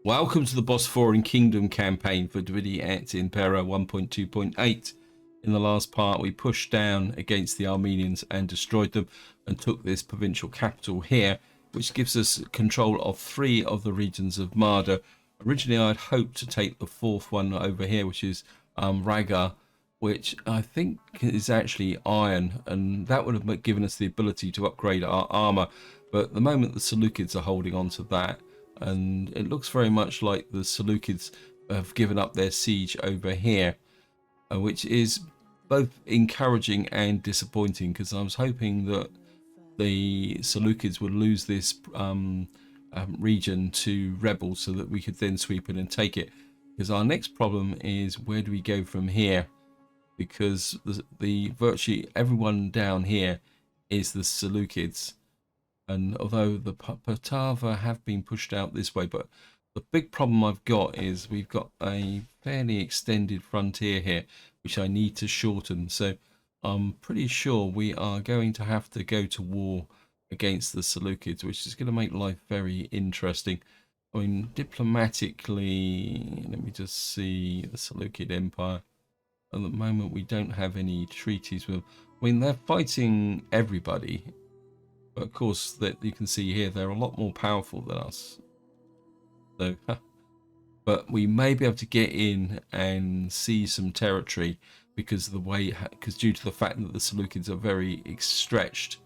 Welcome to the Bosporan Kingdom campaign for Et Impera 1.2.8. In the last part, we pushed down against the Armenians and destroyed them and took this provincial capital here, which gives us control of 3 of the regions of Marda. Originally, I'd hoped to take the 4th one over here, which is Raga, which I think is actually iron, and that would have given us the ability to upgrade our armor. But at the moment, the Seleucids are holding on to that. And it looks very much like the Seleucids have given up their siege over here, which is both encouraging and disappointing, because I was hoping that the Seleucids would lose this region to rebels so that we could then sweep in and take it. Because our next problem is, where do we go from here? Because the virtually everyone down here is the Seleucids. And although the Patava have been pushed out this way, but the big problem I've got is we've got a fairly extended frontier here, which I need to shorten. So I'm pretty sure we are going to have to go to war against the Seleucids, which is going to make life very interesting. I mean, diplomatically, let me just see the Seleucid Empire. At the moment, we don't have any treaties with them. I mean, they're fighting everybody. But of course, that you can see here, they're a lot more powerful than us. So, but we may be able to get in and seize some territory because of the way, due to the fact that the Seleucids are very stretched.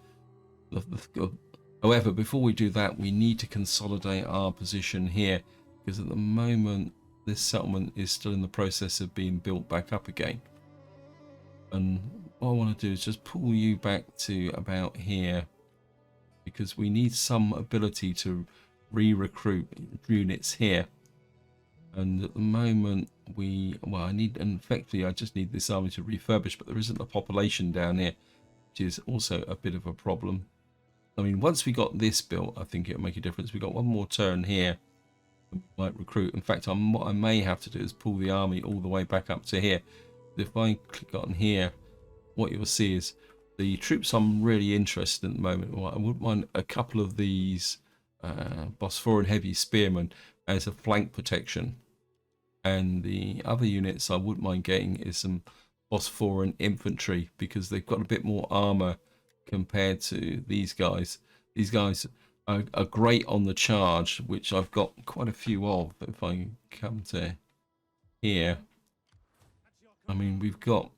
However, before we do that, we need to consolidate our position here, because at the moment this settlement is still in the process of being built back up again. And what I want to do is just pull you back to about here, because we need some ability to re-recruit units here. And at the moment I just need this army to refurbish, but there isn't a population down here, which is also a bit of a problem. I mean, once we got this built, I think it'll make a difference. We got one more turn here, we might recruit. In fact, what I may have to do is pull the army all the way back up to here. If I click on here, what you'll see is the troops I'm really interested in at the moment. Well, I wouldn't mind a couple of these Bosporan heavy spearmen as a flank protection. And the other units I wouldn't mind getting is some Bosporan infantry, because they've got a bit more armor compared to these guys. These guys are great on the charge, which I've got quite a few of. If I come to here, I mean, we've got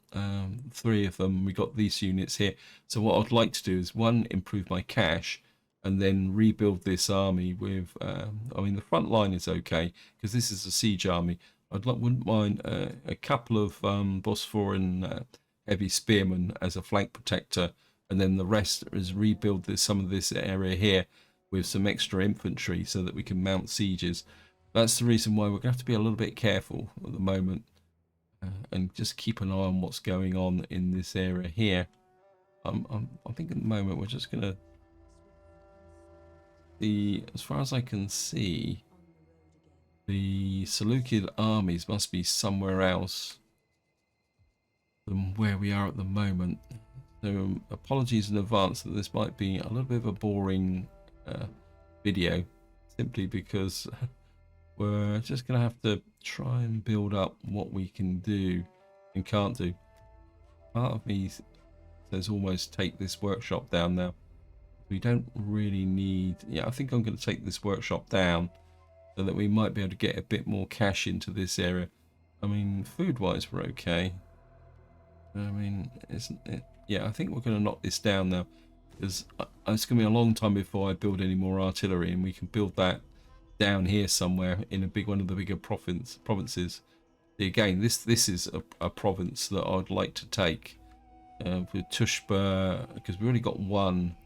3 of them. We got these units here. So what I'd like to do is, one, improve my cash, and then rebuild this army with I mean, the front line is okay because this is a siege army. Wouldn't mind a couple of Bosporan heavy spearmen as a flank protector, and then the rest is rebuild some of this area here with some extra infantry so that we can mount sieges. That's the reason why we're going to have to be a little bit careful at the moment. And just keep an eye on what's going on in this area here. I think at the moment we're just gonna as far as I can see, the Seleucid armies must be somewhere else than where we are at the moment. So apologies in advance that this might be a little bit of a boring video, simply because we're just going to have to try and build up what we can do and can't do. Part of me says almost take this workshop down now. We don't really need... Yeah, I think I'm going to take this workshop down so that we might be able to get a bit more cash into this area. I mean, food-wise, we're okay. I mean, yeah, I think we're going to knock this down now, because it's going to be a long time before I build any more artillery, and we can build that down here somewhere in one of the bigger provinces. Again, this is a province that I'd like to take with Tushba, because we already got one.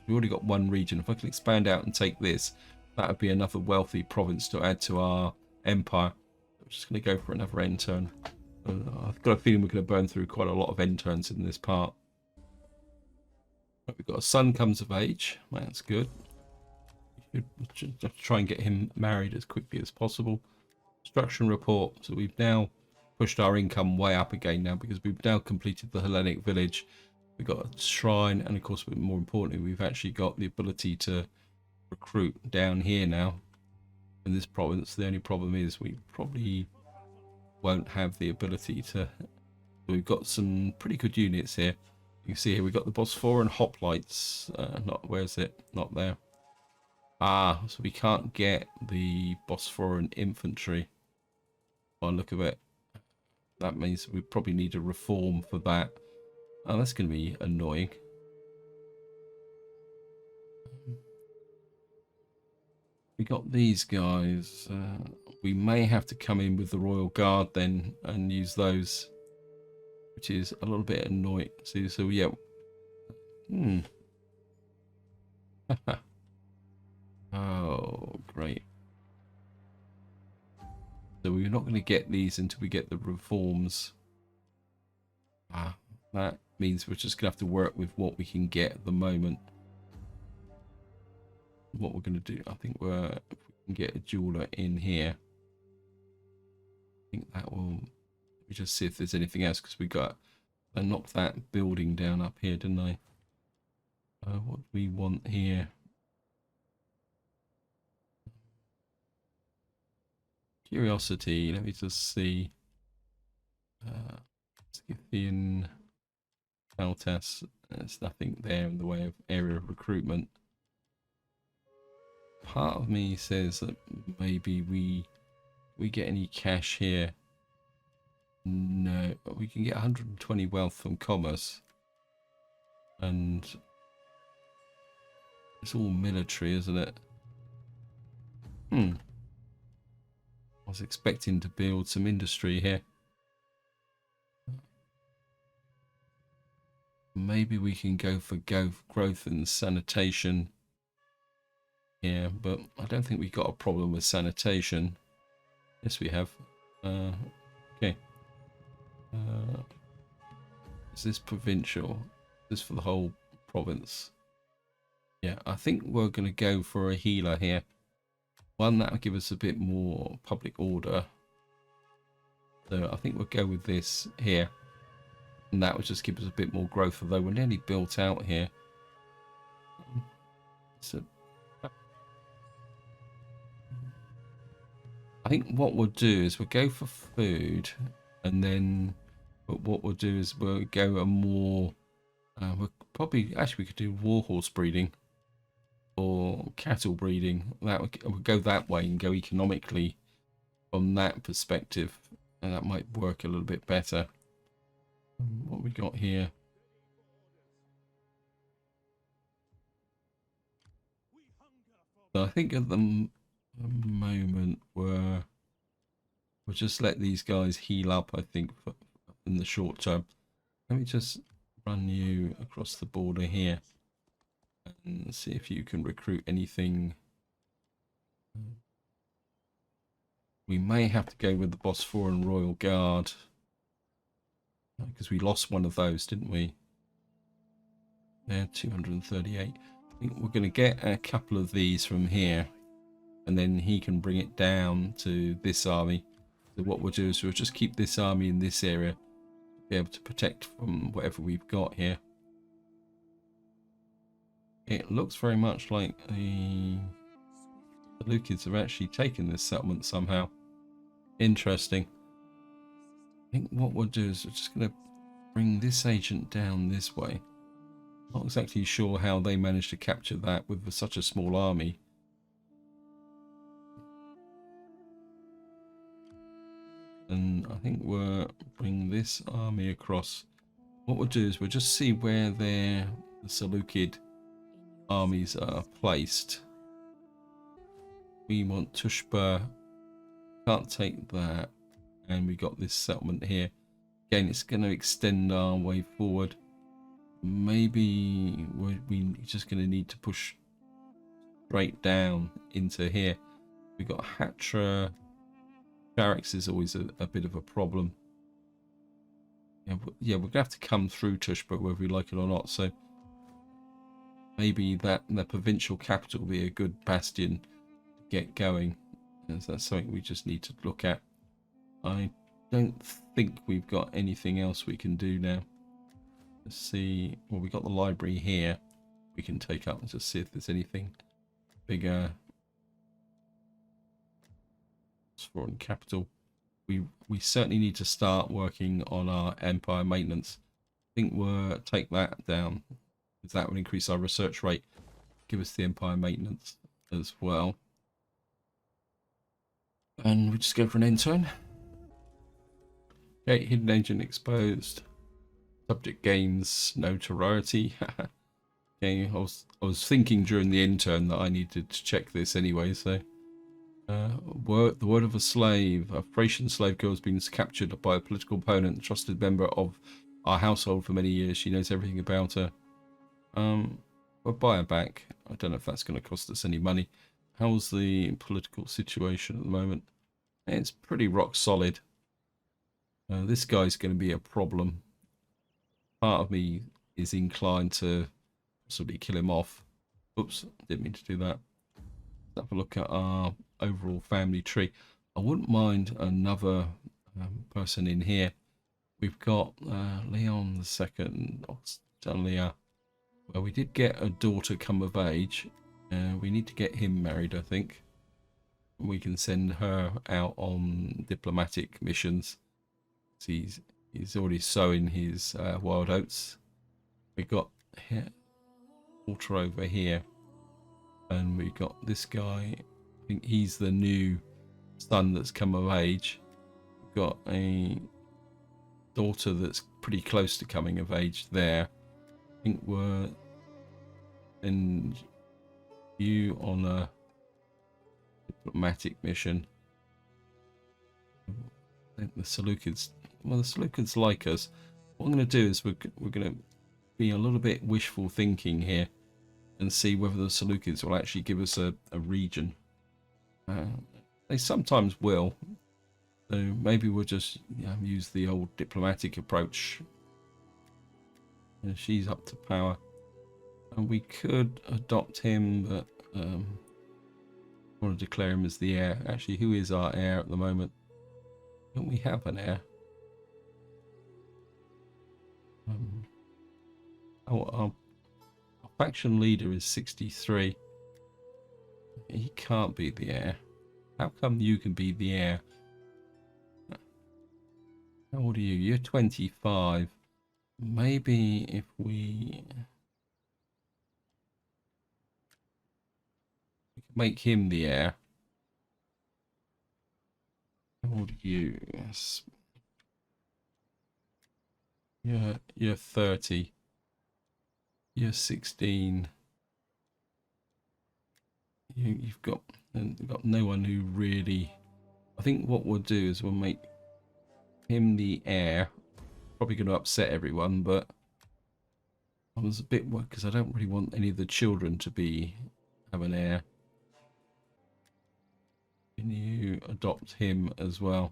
Region. If I can expand out and take this, that would be another wealthy province to add to our empire. I'm just going to go for another end turn. I've got a feeling we're going to burn through quite a lot of end turns in this part. We've got a son comes of age. That's good. We should have to try and get him married as quickly as possible. Construction report. So we've now pushed our income way up again now, because we've now completed the Hellenic village. We've got a shrine, and of course, more importantly, we've actually got the ability to recruit down here now. in this province. The only problem is we probably won't have the ability to. We've got some pretty good units here. You can see here we've got the Bosporan hoplites. Not where's it? Not there. Ah, so we can't get the Bosporan infantry. By the look of it, that means we probably need a reform for that. Oh, that's going to be annoying. We got these guys. We may have to come in with the Royal Guard then and use those, which is a little bit annoying. So yeah. Oh, great. So we're not going to get these until we get the reforms. Ah, that means we're just going to have to work with what we can get at the moment. What we're going to do, I think if we can get a jeweler in here. I think that will. Let me just see if there's anything else, because I knocked that building down up here, didn't I? What do we want here? Curiosity. Let me just see. Scythian Countess. There's nothing there in the way of area of recruitment. Part of me says that maybe we get any cash here. No, we can get 120 wealth from commerce, and it's all military, isn't it? I was expecting to build some industry here. Maybe we can go for growth and sanitation here, but I don't think we've got a problem with sanitation. Yes, we have. Okay. Is this provincial? Is this for the whole province? Yeah, I think we're going to go for a healer here. One that'll give us a bit more public order. So I think we'll go with this here. And that will just give us a bit more growth, although we're nearly built out here. So I think what we'll do is we'll go for food, and then what we'll do is we'll go a more we'll probably actually we could do warhorse breeding or cattle breeding. That we'll go that way and go economically from that perspective, and that might work a little bit better. What we got here? So I think at the moment we'll just let these guys heal up, I think, in the short term. Let me just run you across the border here and see if you can recruit anything. We may have to go with the Bosporan Royal Guard, because we lost one of those, didn't we? They're 238. I think we're going to get a couple of these from here, and then he can bring it down to this army. So what we'll do is we'll just keep this army in this area to be able to protect from whatever we've got here. It looks very much like the Lukids have actually taken this settlement somehow. Interesting. I think what we'll do is we're just going to bring this agent down this way. Not exactly sure how they managed to capture that with such a small army. And I think we'll bring this army across. What we'll do is we'll just see where the Seleucid armies are placed. We want Tushpa. Can't take that. And we got this settlement here. Again, it's going to extend our way forward. Maybe we're just going to need to push straight down into here. We've got Hatra. Barracks is always a bit of a problem. Yeah, we're going to have to come through Tushpa whether we like it or not. So maybe the provincial capital will be a good bastion to get going. And that's something we just need to look at. I don't think we've got anything else we can do now. Let's see. Well, we got the library here. We can take up and just see if there's anything bigger. foreign capital. We certainly need to start working on our empire maintenance. I think we'll take that down, because that would increase our research rate, give us the empire maintenance as well. And we just go for an end turn. Okay, hidden agent exposed. Subject gains notoriety. Okay, I was thinking during the end turn that I needed to check this anyway, so the word of a slave. A Thracian slave girl has been captured by a political opponent, trusted member of our household for many years. She knows everything about her. We'll buy her back. I don't know if that's going to cost us any money. How's the political situation at the moment? It's pretty rock solid. This guy's going to be a problem. Part of me is inclined to possibly kill him off. Oops, didn't mean to do that. Let's have a look at our overall family tree. I wouldn't mind another person in here. We've got Leon II, Oxtalia. Well, we did get a daughter come of age. We need to get him married, I think. We can send her out on diplomatic missions. He's already sowing his wild oats. We got Walter over here, and we got this guy. I think he's the new son that's come of age. We've got a daughter that's pretty close to coming of age there. I think we're in you on a diplomatic mission. I think the Seleucids, well, the Seleucids like us. What I'm going to do is we're going to be a little bit wishful thinking here and see whether the Seleucids will actually give us a region. They sometimes will, so maybe we'll just use the old diplomatic approach. And she's up to power, and we could adopt him, but I want to declare him as the heir. Actually, who is our heir at the moment? Don't we have an heir? Our faction leader is 63. He can't be the heir. How come you can be the heir? How old are you? You're 25. Maybe if we could make him the heir. How old are you? Yes. You're 30. You're 16. You've got no one who really. I think what we'll do is we'll make him the heir. Probably going to upset everyone, but I was a bit worried because I don't really want any of the children to have an heir. Can you adopt him as well?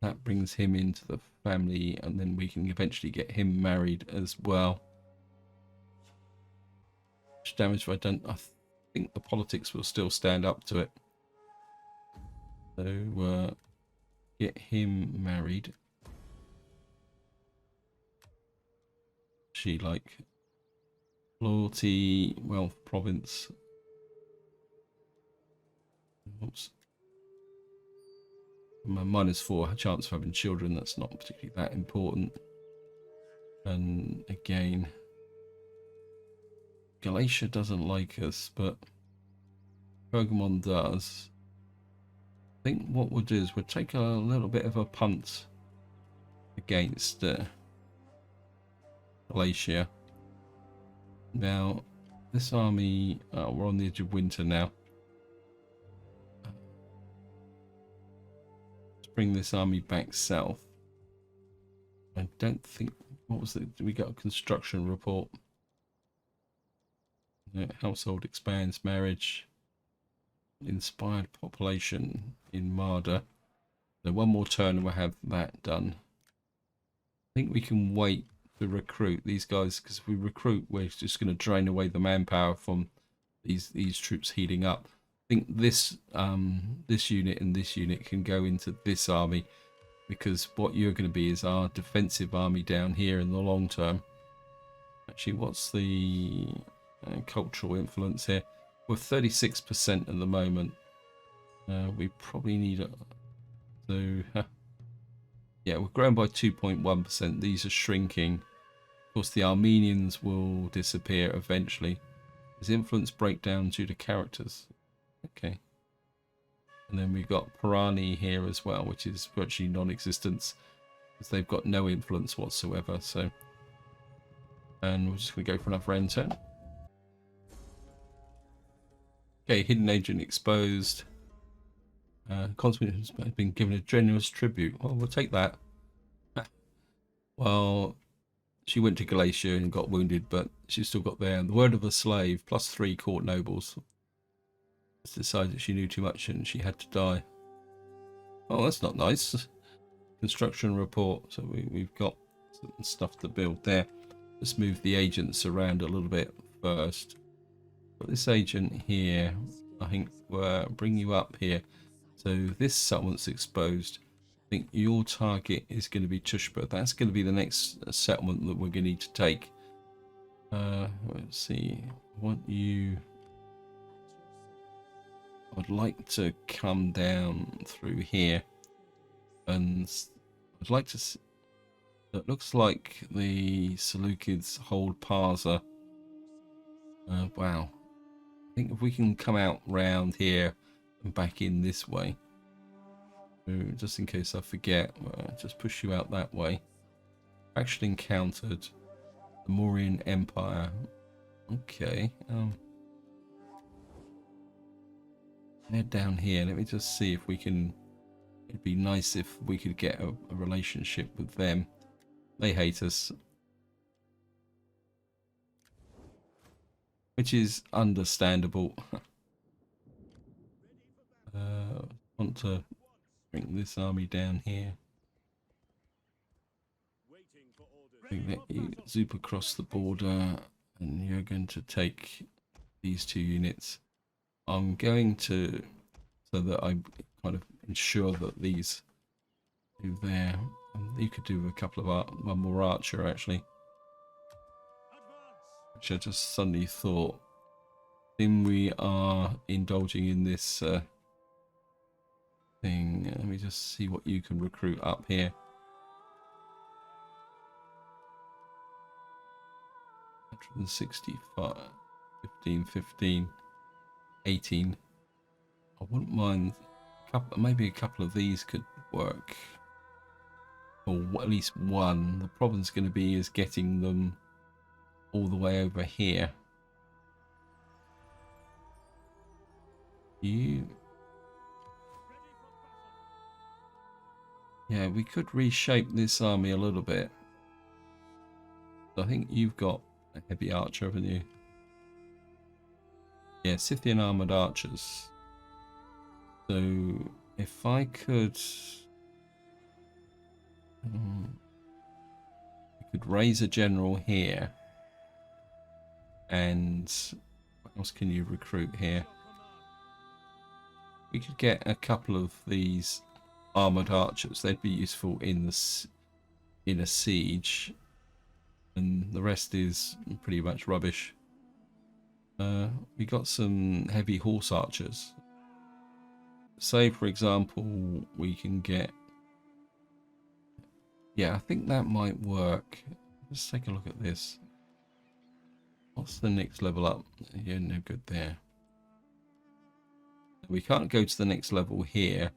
That brings him into the family, and then we can eventually get him married as well. Much damage if I don't. I think the politics will still stand up to it. So get him married. She like loyalty, wealth, province. Oops. -4 chance of having children. That's not particularly that important. And again, Galatia doesn't like us, but Pergamon does. I think what we'll do is we'll take a little bit of a punt against Galatia. Now, this army, we're on the edge of winter now. Let's bring this army back south. I don't think, what was it? We got a construction report. Household expands, marriage, inspired population in Marda. So one more turn and we'll have that done. I think we can wait to recruit these guys, because if we recruit, we're just going to drain away the manpower from these troops healing up. I think this unit and this unit can go into this army, because what you're going to be is our defensive army down here in the long term. Actually, what's the cultural influence here? We're 36% at the moment. We probably need a... So, yeah, we're growing by 2.1%. These are shrinking. Of course, the Armenians will disappear eventually. Is influence breakdown due to characters? Okay. And then we've got Pirani here as well, which is virtually non-existent because they've got no influence whatsoever. So, and we're just going to go for another end turn. Okay, hidden agent exposed. Consummate has been given a generous tribute. Well, we'll take that. Well, she went to Galatia and got wounded, but she's still got there. And the word of a slave, +3 court nobles. It's decided that she knew too much and she had to die. Oh, that's not nice. Construction report. So we've got some stuff to build there. Let's move the agents around a little bit first. But this agent here, I think we'll bring you up here. So this settlement's exposed. I think your target is going to be Tushpa. That's going to be the next settlement that we're going to need to take. Let's see. I want you... I'd like to come down through here. And I'd like to see... It looks like the Seleucids hold Parsa. Wow. I think if we can come out round here and back in this way. Just in case I forget, just push you out that way. Actually encountered the Mauryan Empire. Okay. Head down here. Let me just see if we can... It'd be nice if we could get a relationship with them. They hate us. Which is understandable. Want to bring this army down here. Let you zoop across the border and you're going to take these 2 units. I'm going to, so that I kind of ensure that these do there. You could do a couple of one more archer actually. Which I just suddenly thought. Then we are indulging in this thing. Let me just see what you can recruit up here. 165, 15, 15, 18. I wouldn't mind maybe a couple of these could work. Or at least one. The problem's going to be is getting them all the way over here. Yeah, we could reshape this army a little bit. I think you've got a heavy archer, haven't you? Yeah, Scythian armored archers. So if I could... we could raise a general here. And what else can you recruit here? We could get a couple of these armored archers. They'd be useful in a siege, and the rest is pretty much rubbish. We got some heavy horse archers. Say, for example, we can get... Yeah, I think that might work. Let's take a look at this. What's the next level up? Yeah, no good there. We can't go to the next level here,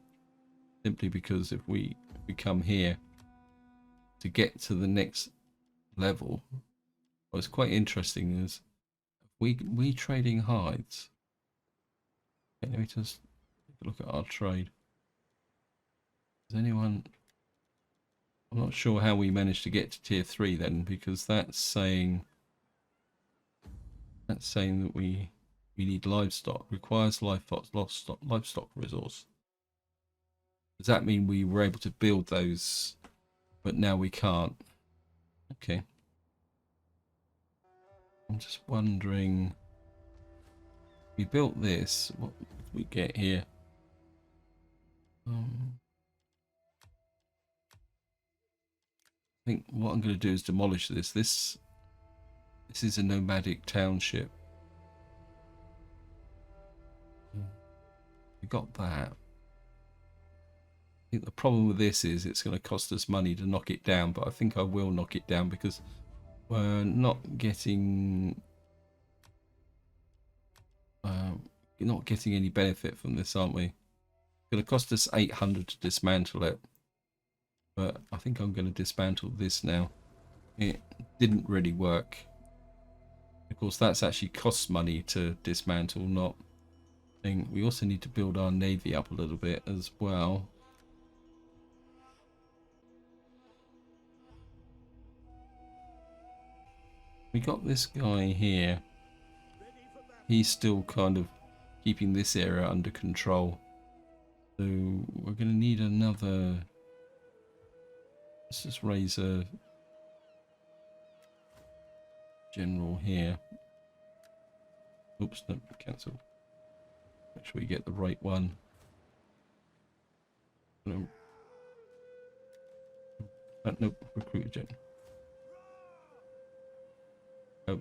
simply because if we come here to get to the next level, what's quite interesting is we trading hides. Okay, let me just take a look at our trade. Is anyone... I'm not sure how we managed to get to tier 3 then, because that's saying that we need livestock, requires livestock resource. Does that mean we were able to build those, but now we can't? Okay. I'm just wondering, we built this, what did we get here? I think what I'm going to do is demolish this. This is a nomadic township. We got that. I think the problem with this is it's going to cost us money to knock it down, but I think I will knock it down because we're not getting any benefit from this, aren't we? It's going to cost us 800 to dismantle it, but I think I'm going to dismantle this now. It didn't really work. Of course, that's actually costs money to dismantle, not thing. We also need to build our navy up a little bit as well. We got this guy here. He's still kind of keeping this area under control. So we're going to need another... Let's just raise a general here. Oops, no, cancel. Make sure we get the right one. No, nope, recruit a gen. Oh,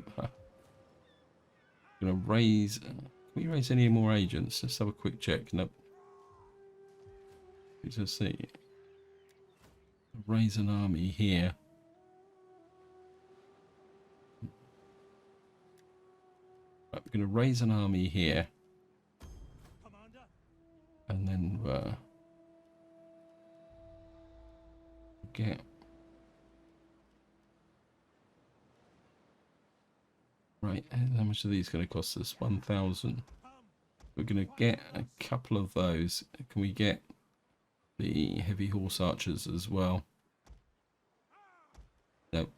gonna raise. Can we raise any more agents? Let's have a quick check. Nope. Let's see. Raise an army here. Right, we're gonna raise an army here, and then get. Right, how much are these going to cost us? 1,000. We're going to get a couple of those. Can we get the heavy horse archers as well? No.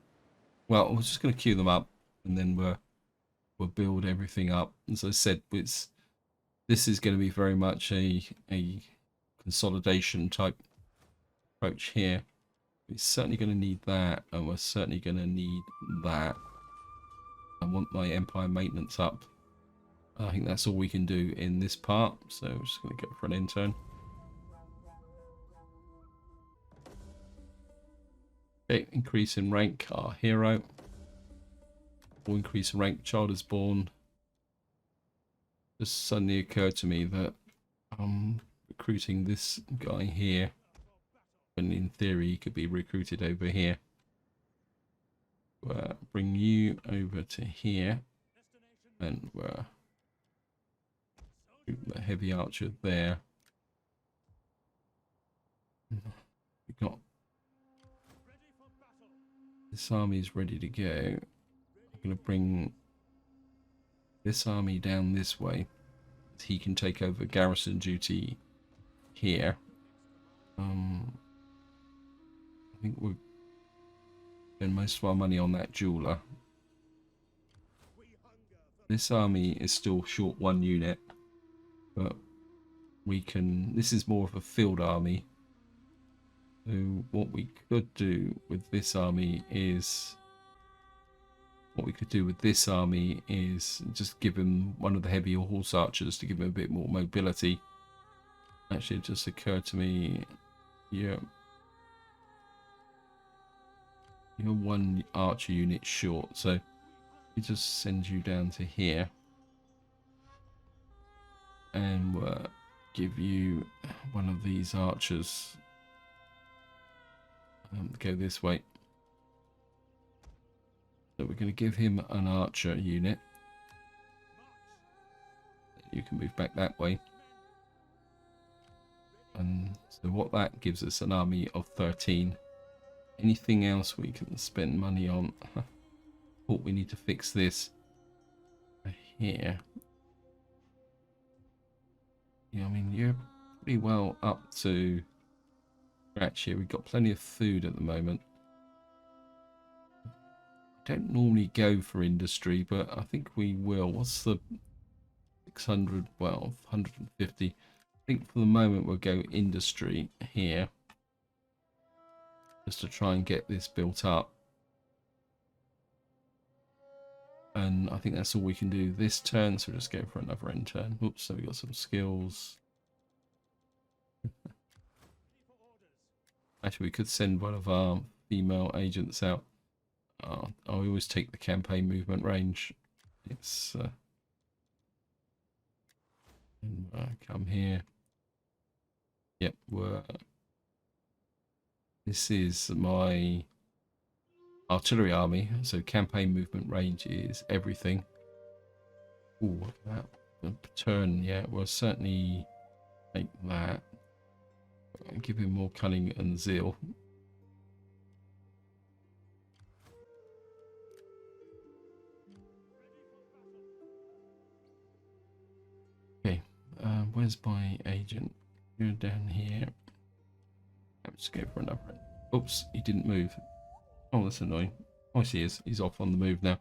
Well, we're just going to queue them up, and then we'll build everything up. As I said, this is going to be very much a consolidation type approach here. We're certainly going to need that, and we're certainly going to need that. I want my empire maintenance up. I think that's all we can do in this part, so I'm just going to go for an intern. Okay, increase in rank, our hero. Will increase in rank, child is born. Just suddenly occurred to me that I'm recruiting this guy here, when in theory he could be recruited over here. Bring you over to here, and the heavy archer there. We got this army is ready to go. I'm going to bring this army down this way. He can take over garrison duty here. I think we're spend most of our money on that jeweler. This army is still short one unit, but we can. This is more of a field army. So what we could do with this army is just give him one of the heavy horse archers to give him a bit more mobility. Actually, it just occurred to me, yeah. You're one archer unit short, so we just send you down to here and give you one of these archers. Go this way. So we're going to give him an archer unit. You can move back that way. And so what that gives us, an army of 13. Anything else we can spend money on? Thought we need to fix this here. Yeah, I mean, you're pretty well up to scratch here. We've got plenty of food at the moment. I don't normally go for industry, but I think we will. What's the 600? Well, 150. I think for the moment we'll go industry here, just to try and get this built up. And I think that's all we can do this turn, so we'll just go for another end turn. Oops, so we got some skills. Actually, we could send one of our female agents out. I always take the campaign movement range. It's come here. Yep, this is my artillery army, so campaign movement range is everything. Ooh, that turn, yeah, we'll certainly make that. Give him more cunning and zeal. Okay, where's my agent? You're down here. Let's go for another. Oops, he didn't move. Oh, that's annoying. Oh, he is. He's off on the move now.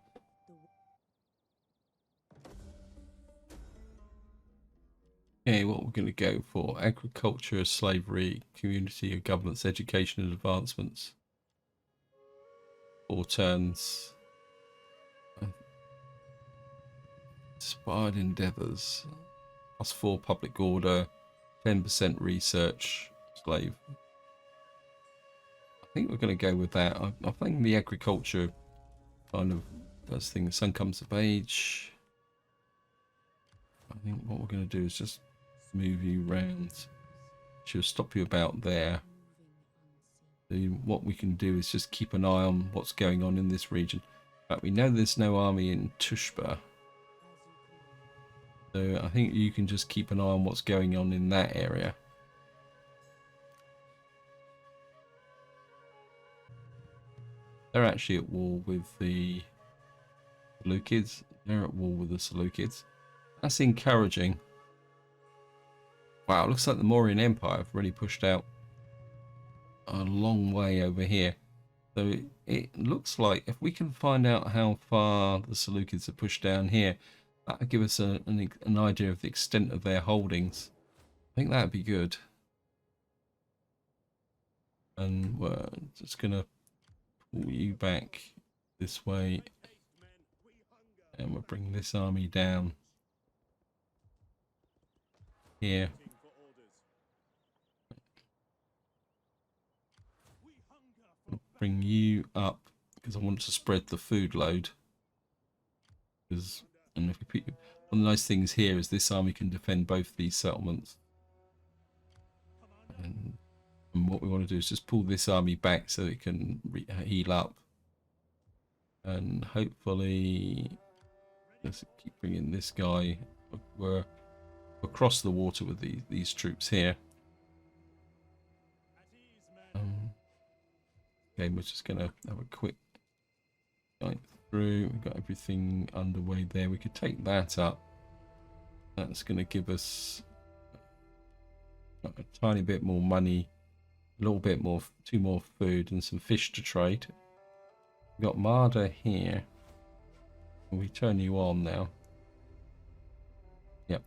Okay, what we're going to go for: agriculture, slavery, community or governance, education and advancements. 4 turns. Inspired endeavors. +4 public order. 10% research. Slave. I think we're going to go with that. I think the agriculture kind of does things. Sun comes of age. I think what we're going to do is just move you round. She'll stop you about there. So what we can do is just keep an eye on what's going on in this region. But we know there's no army in Tushba. So I think you can just keep an eye on what's going on in that area. They're actually at war with the Seleucids. They're at war with the Seleucids. That's encouraging. Wow, it looks like the Mauryan Empire have really pushed out a long way over here. So it looks like if we can find out how far the Seleucids have pushed down here, that would give us an idea of the extent of their holdings. I think that would be good. And we're just going to pull you back this way. And we'll bring this army down here. Bring you up because I want to spread the food load. And if we put, one of the nice things here is this army can defend both these settlements. And what we want to do is just pull this army back so it can heal up. And hopefully, let's keep bringing this guy. We're across the water with these troops here. Okay, we're just going to have a quick guide through. We've got everything underway there. We could take that up. That's going to give us a tiny bit more money, a little bit more, 2 more food and some fish to trade. We've got Marder here. We turn you on now. Yep.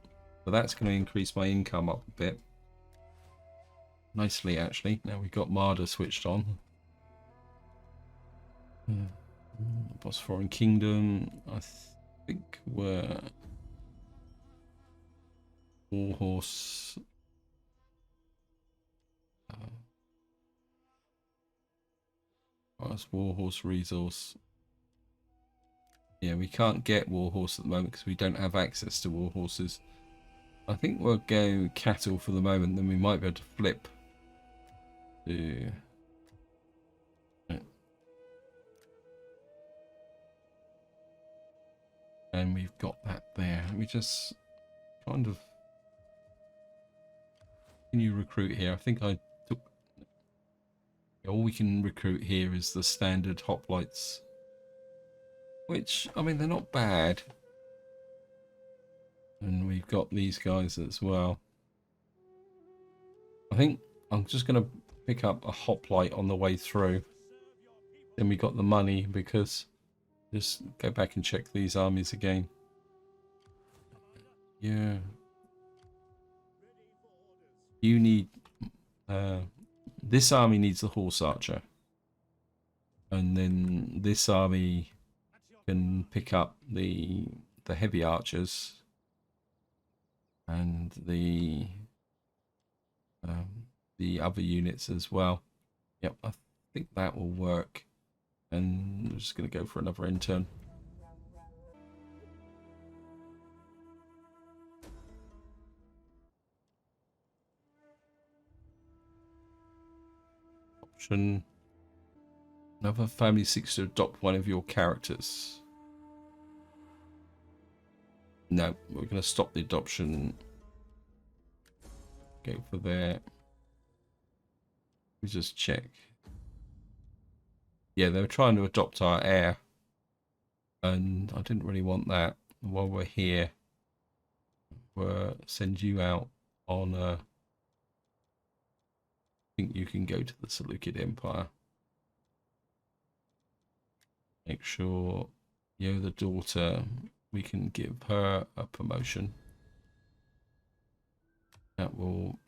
So that's going to increase my income up a bit. Nicely, actually. Now we've got Marder switched on. Bosporan Kingdom. I think we're Warhorse. That's Warhorse resource. Yeah, we can't get Warhorse at the moment because we don't have access to Warhorses. I think we'll go cattle for the moment, then we might be able to flip to... And we've got that there. Let me just kind of... Can you recruit here? I think I took... All we can recruit here is the standard hoplites. Which, I mean, they're not bad. And we've got these guys as well. I think I'm just going to pick up a hoplite on the way through. Then we got the money because... Just go back and check these armies again. Yeah. You need... this army needs the horse archer. And then this army can pick up the heavy archers. And the other units as well. Yep, I think that will work. And I'm just going to go for another intern. adoption. Another family seeks to adopt one of your characters. No, we're going to stop the adoption. Go for there. Let me just check. Yeah, they were trying to adopt our heir, and I didn't really want that. While we're here, we'll send you out on I think you can go to the Seleucid Empire. Make sure you're the daughter. We can give her a promotion. That will,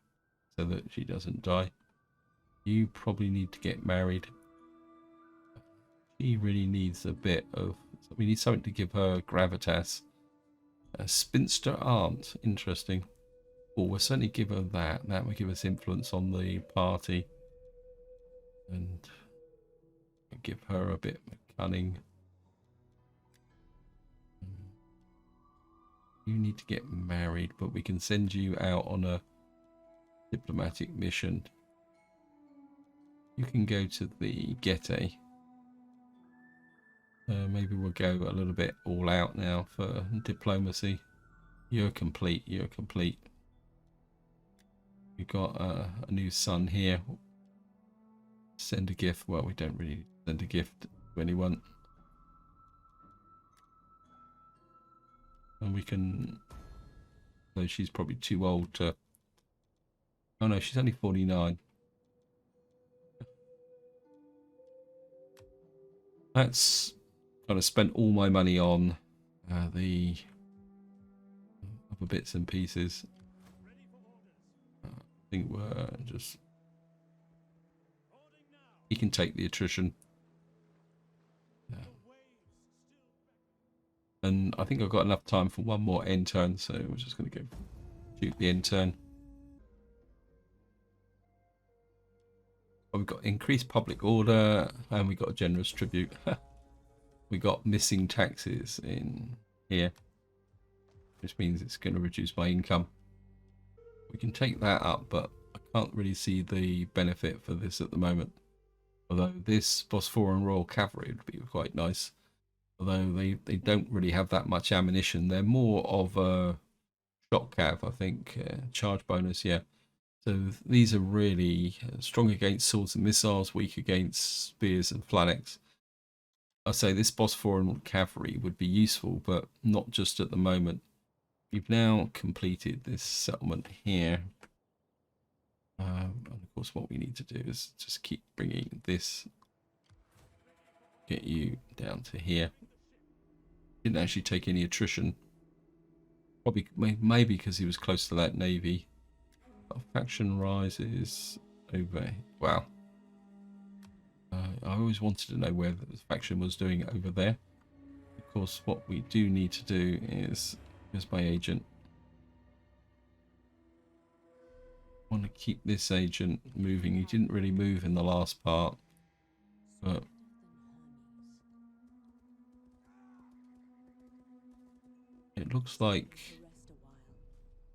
so that she doesn't die. You probably need to get married. She really needs a bit of, we need something to give her gravitas. A spinster aunt, interesting. Well, we'll certainly give her that. That will give us influence on the party. And give her a bit of cunning. You need to get married, but we can send you out on a diplomatic mission. You can go to the Getae. Maybe we'll go a little bit all out now for diplomacy. You're complete. You're complete. We've got a new son here. Send a gift. Well, we don't really send a gift to anyone. And we can... So she's probably too old to... Oh no, she's only 49. That's kind of spent all my money on the other bits and pieces. I think we're just... He can take the attrition. And I think I've got enough time for one more end turn, so we're just going to go shoot the end turn. We've got increased public order, and we got a generous tribute. We got missing taxes in here, which means it's going to reduce my income. We can take that up, but I can't really see the benefit for this at the moment. Although this Bosporan Royal Cavalry would be quite nice. Although they don't really have that much ammunition. They're more of a shock cav, I think. Charge bonus, yeah. So these are really strong against swords and missiles, weak against spears and phalanx. I say this Bosporan cavalry would be useful, but not just at the moment. We've now completed this settlement here. And of course what we need to do is just keep bringing this, get you down to here. Didn't actually take any attrition. Probably, maybe because he was close to that navy. Faction rises over. Wow. I always wanted to know where the faction was doing over there. Of course, what we do need to do is, here's my agent. I want to keep this agent moving. He didn't really move in the last part, but it looks like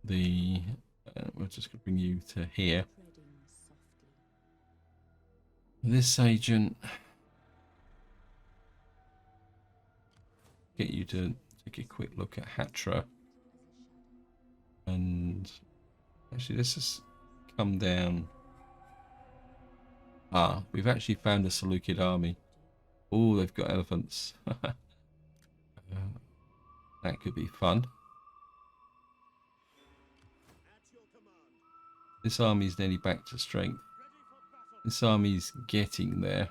the we're just going to bring you to here. This agent, get you to take a quick look at Hatra, and actually let's just come down. Ah, we've actually found a Seleucid army. Oh, they've got elephants. That could be fun. This army's nearly back to strength. This army's getting there.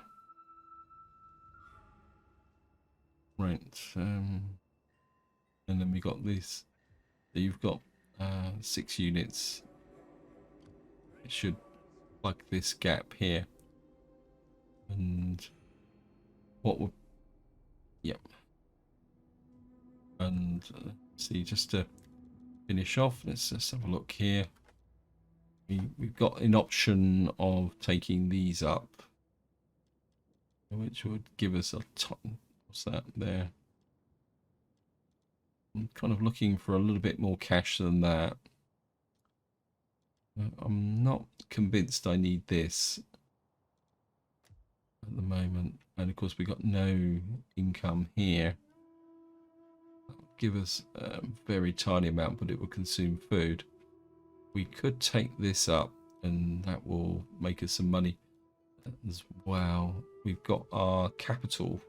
Right. And then we got this. So you've got 6 units. It should plug this gap here. And what would... Yep. And see, just to finish off, let's just have a look here. We've got an option of taking these up, which would give us a ton. What's that there? I'm kind of looking for a little bit more cash than that. I'm not convinced I need this. the moment, and of course we got no income here. That'll give us a very tiny amount, but it will consume food. We could take this up, and that will make us some money as well. We've got our capital,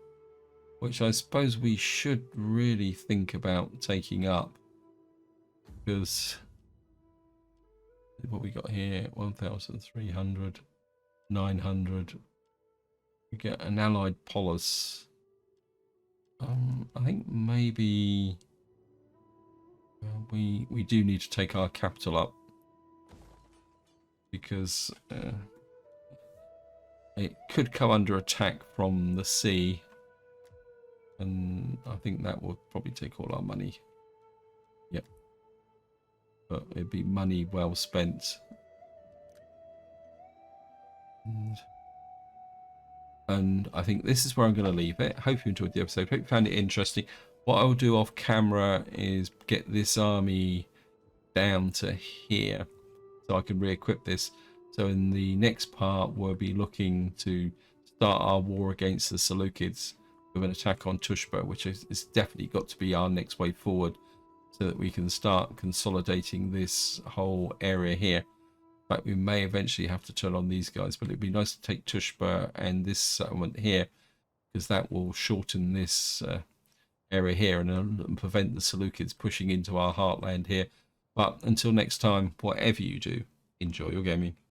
which I suppose we should really think about taking up, because what we got here, 1,300, 900. We get an allied polis. I think maybe we do need to take our capital up, because it could come under attack from the sea, and I think that would probably take all our money. Yep, but it'd be money well spent. And I think this is where I'm going to leave it. Hope you enjoyed the episode. Hope you found it interesting. What I'll do off camera is get this army down to here, so I can re-equip this. So in the next part, we'll be looking to start our war against the Seleucids with an attack on Tushba, which is definitely got to be our next way forward, so that we can start consolidating this whole area here. In fact, we may eventually have to turn on these guys, but it'd be nice to take Tushba and this settlement here, because that will shorten this area here and prevent the Seleucids pushing into our heartland here. But until next time, whatever you do, enjoy your gaming.